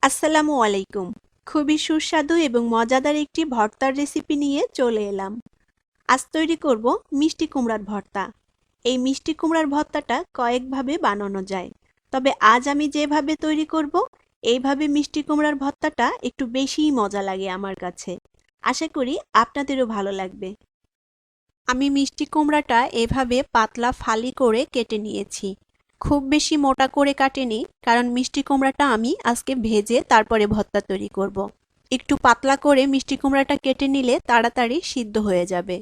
আসসালামু আলাইকুম। খুবই সুস্বাদু এবং মজাদার একটি ভর্তার রেসিপি নিয়ে চলে এলাম। আজ তৈরি করব মিষ্টি কুমড়ার ভর্তা। এই মিষ্টি কুমড়ার ভর্তাটা কয়েকভাবে বানানো যায়, তবে আজ আমি যেভাবে তৈরি করব এইভাবে মিষ্টি কুমড়ার ভর্তাটা একটু বেশিই মজা লাগে আমার কাছে। আশা করি আপনাদেরও ভালো লাগবে। আমি মিষ্টি কুমড়াটা এভাবে পাতলা ফালি করে কেটে নিয়েছি। খুব বেশি মোটা করে কাটিনি, কারণ মিষ্টি কুমড়াটা আমি আজকে ভেজে তারপরে ভর্তা তৈরি করব। একটু পাতলা করে মিষ্টি কুমড়াটা কেটে নিলে তাড়াতাড়ি সিদ্ধ হয়ে যাবে।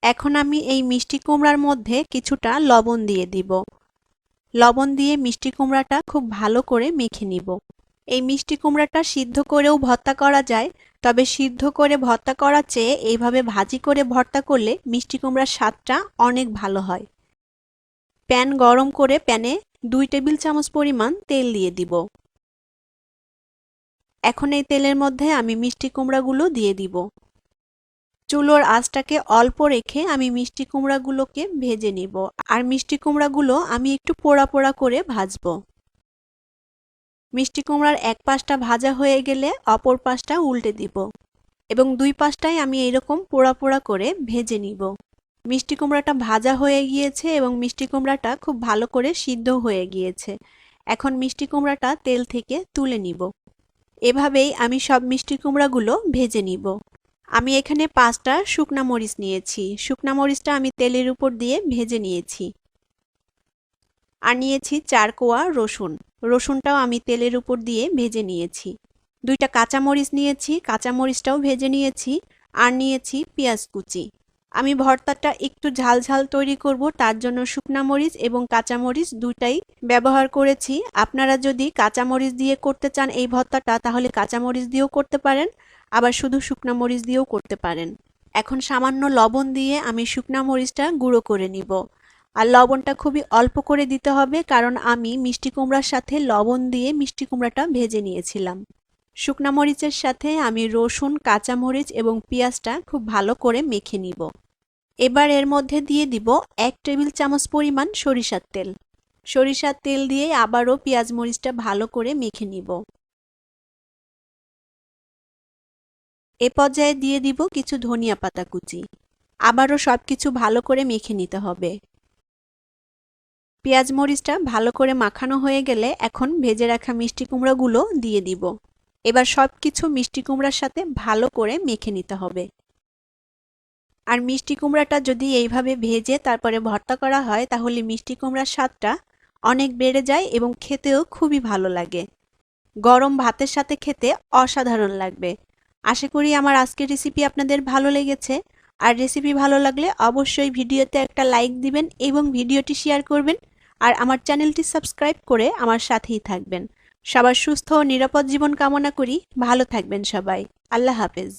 এখন আমি এই মিষ্টি কুমড়ার মধ্যে কিছুটা লবণ দিয়ে দিব। লবণ দিয়ে মিষ্টি কুমড়াটা খুব ভালো করে মেখে নিব। এই মিষ্টি কুমড়াটা সিদ্ধ করেও ভর্তা করা যায়, তবে সিদ্ধ করে ভর্তা করার চেয়ে এইভাবে ভাজি করে ভর্তা করলে মিষ্টি কুমড়ার স্বাদটা অনেক ভালো হয়। প্যান গরম করে প্যানে 2 টেবিল চামচ পরিমাণ তেল দিয়ে দিব। এখন এই তেলের মধ্যে আমি মিষ্টি কুমড়াগুলো দিয়ে দিব। চুলোর আঁচটাকে অল্প রেখে আমি মিষ্টি কুমড়াগুলোকে ভেজে নিব, আর মিষ্টি কুমড়াগুলো আমি একটু পোড়া পোড়া করে ভাজবো। মিষ্টি কুমড়ার এক পাশটা ভাজা হয়ে গেলে অপর পাশটা উল্টে দিব এবং দুই পাশটাই আমি এরকম পোড়া পোড়া করে ভেজে নিব। মিষ্টি কুমড়াটা ভাজা হয়ে গিয়েছে এবং মিষ্টি কুমড়াটা খুব ভালো করে সিদ্ধ হয়ে গিয়েছে। এখন মিষ্টি কুমড়াটা তেল থেকে তুলে নিব। এভাবেই আমি সব মিষ্টি কুমড়াগুলো ভেজে নিব। আমি এখানে 5টা শুকনা মরিচ নিয়েছি। শুকনা মরিচটা আমি তেলের উপর দিয়ে ভেজে নিয়েছি। আর নিয়েছি 4 কোয়া রসুন। রসুনটাও আমি তেলের উপর দিয়ে ভেজে নিয়েছি। 2টা কাঁচামরিচ নিয়েছি, কাঁচামরিচটাও ভেজে নিয়েছি। আর নিয়েছি পেঁয়াজ কুচি। আমি ভর্তাটা একটু ঝাল ঝাল তৈরি করব, তার জন্য শুকনা মরিচ এবং কাঁচামরিচ দুটাই ব্যবহার করেছি। আপনারা যদি কাঁচামরিচ দিয়ে করতে চান এই ভর্তাটা, তাহলে কাঁচামরিচ দিয়েও করতে পারেন, আবার শুধু শুকনা মরিচ দিয়েও করতে পারেন। এখন সামান্য লবণ দিয়ে আমি শুকনা মরিচটা গুঁড়ো করে নিব। আর লবণটা খুবই অল্প করে দিতে হবে, কারণ আমি মিষ্টি কুমড়ার সাথে লবণ দিয়ে মিষ্টি কুমড়াটা ভেজে নিয়েছিলাম। শুকনা মরিচের সাথে আমি রসুন, কাঁচামরিচ এবং পেঁয়াজটা খুব ভালো করে মেখে নিব। এবার এর মধ্যে দিয়ে দিব 1 টেবিল চামচ পরিমাণ সরিষার তেল। সরিষার তেল দিয়ে আবারও পেঁয়াজ মরিচটা ভালো করে মেখে নিব। এ পর্যায়ে দিয়ে দিব কিছু ধনিয়া পাতা কুচি। আবারও সবকিছু ভালো করে মেখে নিতে হবে। পেঁয়াজ মরিচটা ভালো করে মাখানো হয়ে গেলে এখন ভেজে রাখা মিষ্টি কুমড়াগুলো দিয়ে দিব। এবার সবকিছু মিষ্টি কুমড়ার সাথে ভালো করে মেখে নিতে হবে। আর মিষ্টি কুমড়াটা যদি এইভাবে ভেজে তারপরে ভর্তা করা হয়, তাহলে মিষ্টি কুমড়ার স্বাদটা অনেক বেড়ে যায় এবং খেতেও খুবই ভালো লাগে। গরম ভাতের সাথে খেতে অসাধারণ লাগবে। আশা করি আমার আজকের রেসিপি আপনাদের ভালো লেগেছে। আর রেসিপি ভালো লাগলে অবশ্যই ভিডিওতে একটা লাইক দিবেন এবং ভিডিওটি শেয়ার করবেন। আর আমার চ্যানেলটি সাবস্ক্রাইব করে আমার সাথেই থাকবেন। সবার সুস্থ ও নিরাপদ জীবন কামনা করি। ভালো থাকবেন সবাই। আল্লাহ হাফেজ।